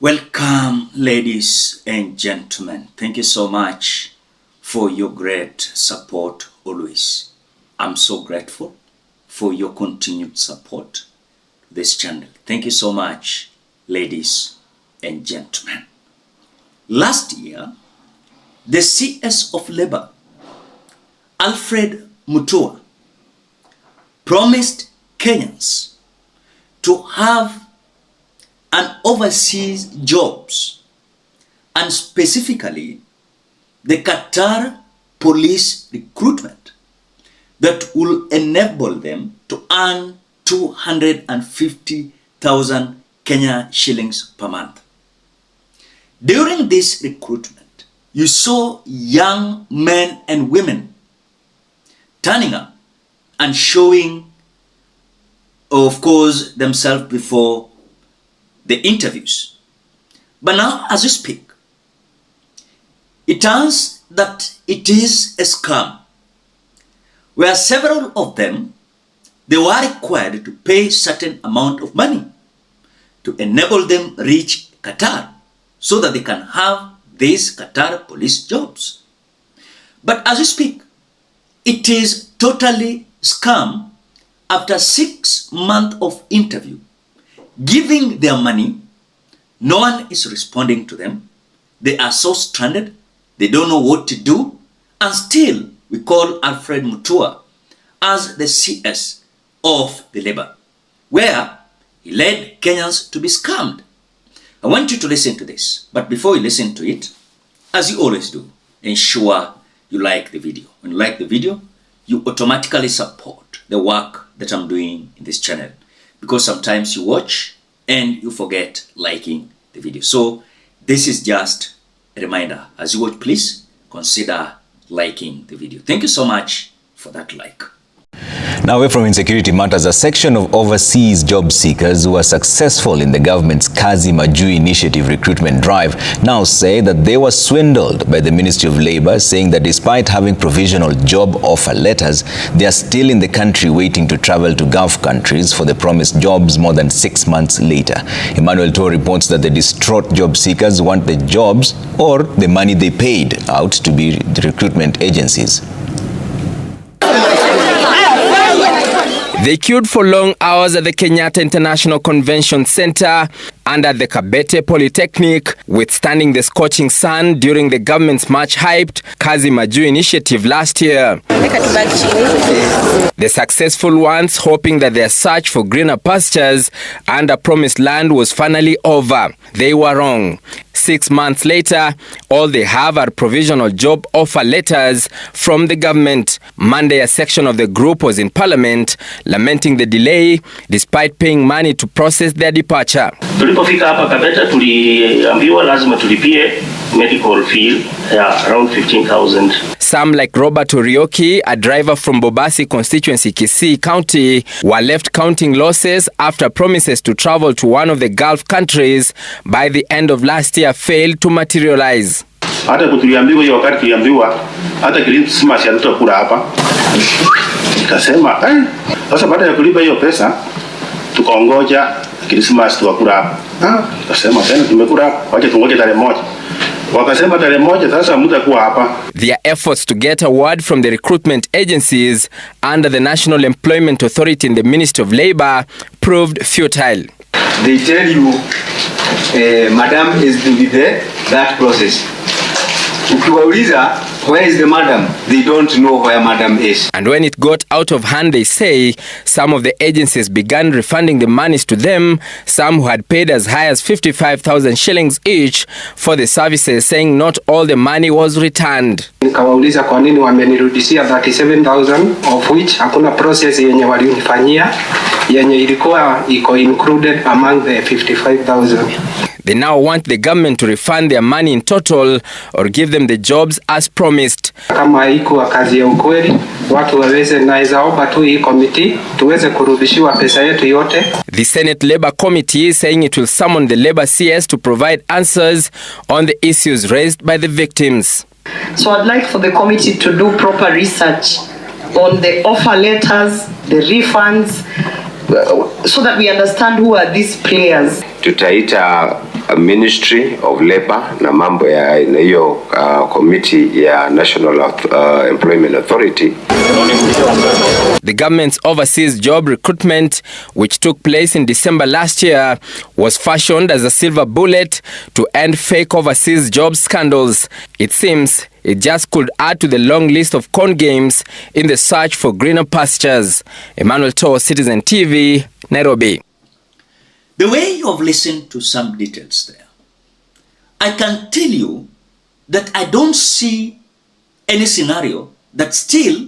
Welcome, ladies and gentlemen. Thank you so much for your great support always. I'm so grateful for your continued support to this channel. Thank you so much, ladies and gentlemen. Last year, the CS of Labor, Alfred Mutua, promised Kenyans to have an overseas jobs, and specifically the Qatar police recruitment that will enable them to earn 250,000 Kenya shillings per month. During this recruitment, you saw young men and women turning up and showing, of course, themselves before the interviews. But now, as we speak, it turns that it is a scam, where several of them, they were required to pay certain amount of money to enable them reach Qatar so that they can have these Qatar police jobs. But as we speak, it is totally scam. After 6 months of interview, giving their money, no one is responding to them. They are so stranded, they don't know what to do, and still we call Alfred Mutua as the CS of the Labor, where he led Kenyans to be scammed. I want you to listen to this, but before you listen to it, as you always do, ensure you like the video. When you like the video, you automatically support the work that I'm doing in this channel, because sometimes you watch and you forget liking the video. So this is just a reminder. As you watch, please consider liking the video. Thank you so much for that like. Now, away from insecurity matters, a section of overseas job seekers who are successful in the government's Kazi Majuu initiative recruitment drive now say that they were swindled by the Ministry of Labour, saying that despite having provisional job offer letters, they are still in the country waiting to travel to Gulf countries for the promised jobs more than 6 months later. Emmanuel Tour reports that the distraught job seekers want the jobs or the money they paid out to be the recruitment agencies. They queued for long hours at the Kenyatta International Convention Center and at the Kabete Polytechnic, withstanding the scorching sun during the government's much-hyped Kazi Majuu initiative last year. The successful ones hoping that their search for greener pastures and a promised land was finally over. They were wrong. 6 months later, all they have are provisional job offer letters from the government. Monday, a section of the group was in Parliament lamenting the delay despite paying money to process their departure. Tulipofika hapa Kabete tuliambiwa lazima tulipie medical fee around 15,000. Some like Robert Orioki, a driver from Bobasi constituency, Kisii County, were left counting losses after promises to travel to one of the Gulf countries by the end of last year failed to materialize. Hata tuliambiwa hiyo wakati tuliambiwa hata Christmas hatutakula hapa. Nikasema sasa baada ya kulipa hiyo pesa tukaongoja Christmas tukakula hapa. Nikasema tena tumekula hapa, wacha tungoje tarehe moja. Wakasema tarehe moja sasa mtakuwa hapa. Their efforts to get a word from the recruitment agencies under the National Employment Authority in the Ministry of Labour proved futile. They tell you, madam is to be there, that process. Ukiwauliza, where is the madam? They don't know where madam is. And when it got out of hand, they say, some of the agencies began refunding the monies to them, some who had paid as high as 55,000 shillings each for the services, saying not all the money was returned. Nikawauliza kwa nini wamenirudishia 37,000 of which hakuna process yenye walinifanyia yenye ilikuwa iko included among the 55,000. They now want the government to refund their money in total or give them the jobs as promised. Kama haikuwa kazi ya ukweli, watu waweze naweza omba tu hii committee tuweze kurudishiwa pesa yetu yote. The Senate Labour Committee is saying it will summon the Labour CS to provide answers on the issues raised by the victims. So I'd like for the committee to do proper research on the offer letters, the refunds, so that we understand who are these players. Tutaita Ministry of Labor na mambo ya hiyo committee ya National Employment Authority. The government's overseas job recruitment, which took place in December last year, was fashioned as a silver bullet to end fake overseas job scandals. It seems it just could add to the long list of con games in the search for greener pastures. Emmanuel Toh, Citizen TV, Nairobi. The way you have listened to some details there, I can tell you that I don't see any scenario that still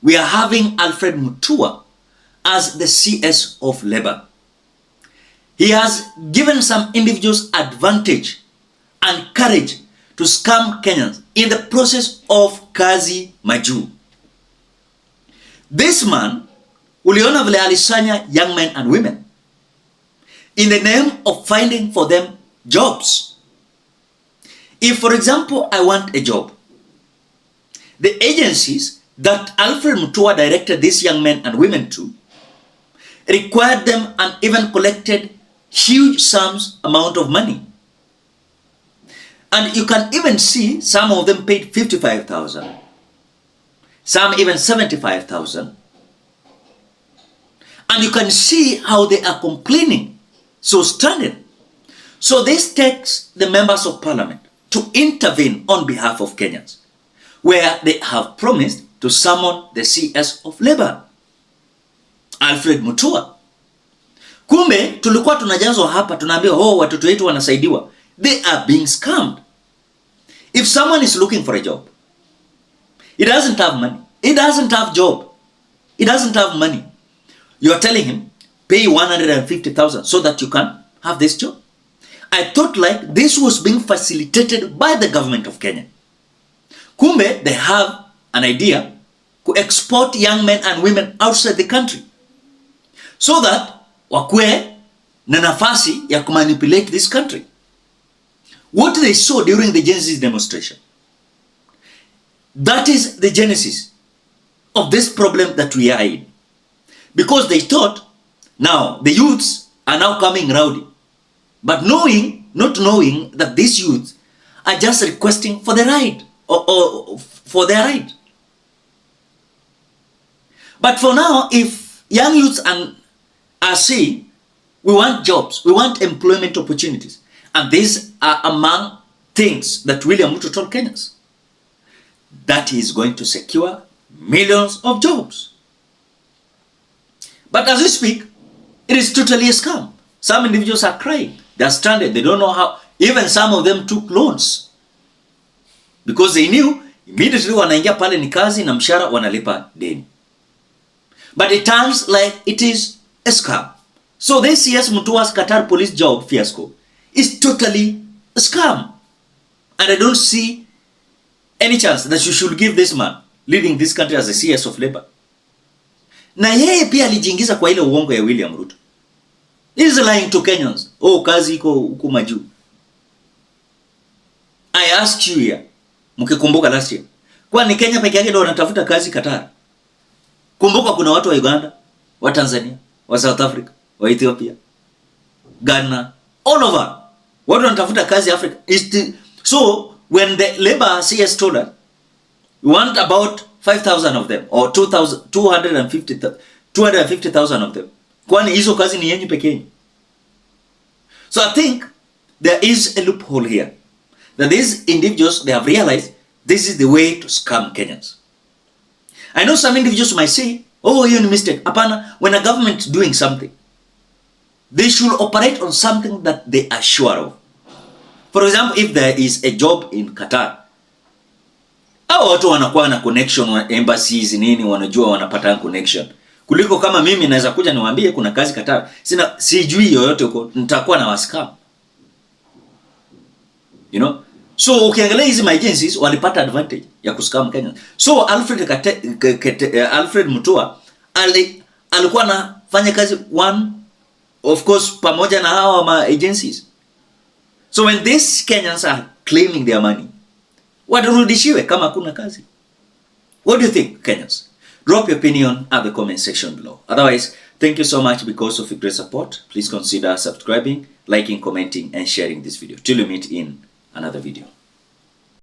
we are having Alfred Mutua as the CS of Labor. He has given some individuals advantage and courage to scam Kenyans in the process of kazi majuu. This man, uliona vile alisanya young men and women in the name of finding for them jobs. If, for example, I want a job, the agencies that Alfred Mutua directed these young men and women to required them and even collected huge sums amount of money. And you can even see some of them paid 55,000, some even 75,000. And you can see how they are complaining. So standing. So this takes the members of parliament to intervene on behalf of Kenyans, where they have promised to summon the CS of Labor, Alfred Mutua. Kumbe tulikuwa tunajazwa hapa tunaambiwa watoto wetu wanasaidiwa. They are being scammed. If someone is looking for a job, he doesn't have money, he doesn't have job, he doesn't have money, you are telling him pay 150,000 so that you can have this job. I thought like this was being facilitated by the government of Kenya. Kumbe they have an idea to export young men and women outside the country so that wakwe na nafasi ya kumanipulate this country. What they saw during the Genesis demonstration, that is the genesis of this problem that we are in. Because they thought now the youths are now coming rowdy, but not knowing that these youths are just requesting for the right or for their right. But for now, if young youths are saying we want jobs, we want employment opportunities, and these are among things that William Ruto told Kenyans, that he is going to secure millions of jobs. But as we speak, it is totally a scam. Some individuals are crying. They are stranded. They don't know how. Even some of them took loans because they knew immediately wanaingia pale ni kazi na mshahara wanalipa deni. But it turns like it is a scam. So this CS Mutua's Qatar police job fiasco is totally a scam. And I don't see any chance that you should give this man leading this country as a CS of Labor. Na yeye pia alijiingiza kwa ile uongo ya William Ruto. He is lying to Kenyans. Kazi iko huko majuu. I asked you here, mkikumbuka last year, kwani Kenya peke yake ndio wanatafuta kazi Qatar? Kumbuka kuna watu wa Uganda, wa Tanzania, wa South Africa, wa Ethiopia, Ghana, all over. Watu wanatafuta kazi Africa. So when the labor CS told us, we want about 5,000 of them or 250,000 of them. Kwani hizo kazi ni yenyu pekee. So I think there is a loophole here. That these individuals, they have realized this is the way to scam Kenyans. I know some individuals might say, hiyo ni mistake. Hapana, when a government is doing something, they should operate on something that they are sure of. For example, if there is a job in Qatar, hao watu wanakuwa na connection wa embassies nini, wanajua wanapata connection. Kuliko kama mimi naweza kuja niwaambie kuna kazi Qatar, sijui yoyote huko, nitakuwa na wascam. You know? So ukiangalia hizi agencies walipata advantage ya kuscam Kenya. So Alfred Mutua alikuwa anafanya kazi of course pamoja na hawa agencies. So when these Kenyans are claiming their money, watarudishiwe kama kuna kazi. What do you think, Kenyans? Drop your opinion at the comment section below. Otherwise, Thank you so much because of your great support. Please consider subscribing, liking, commenting, and sharing this video. Till we meet in another video.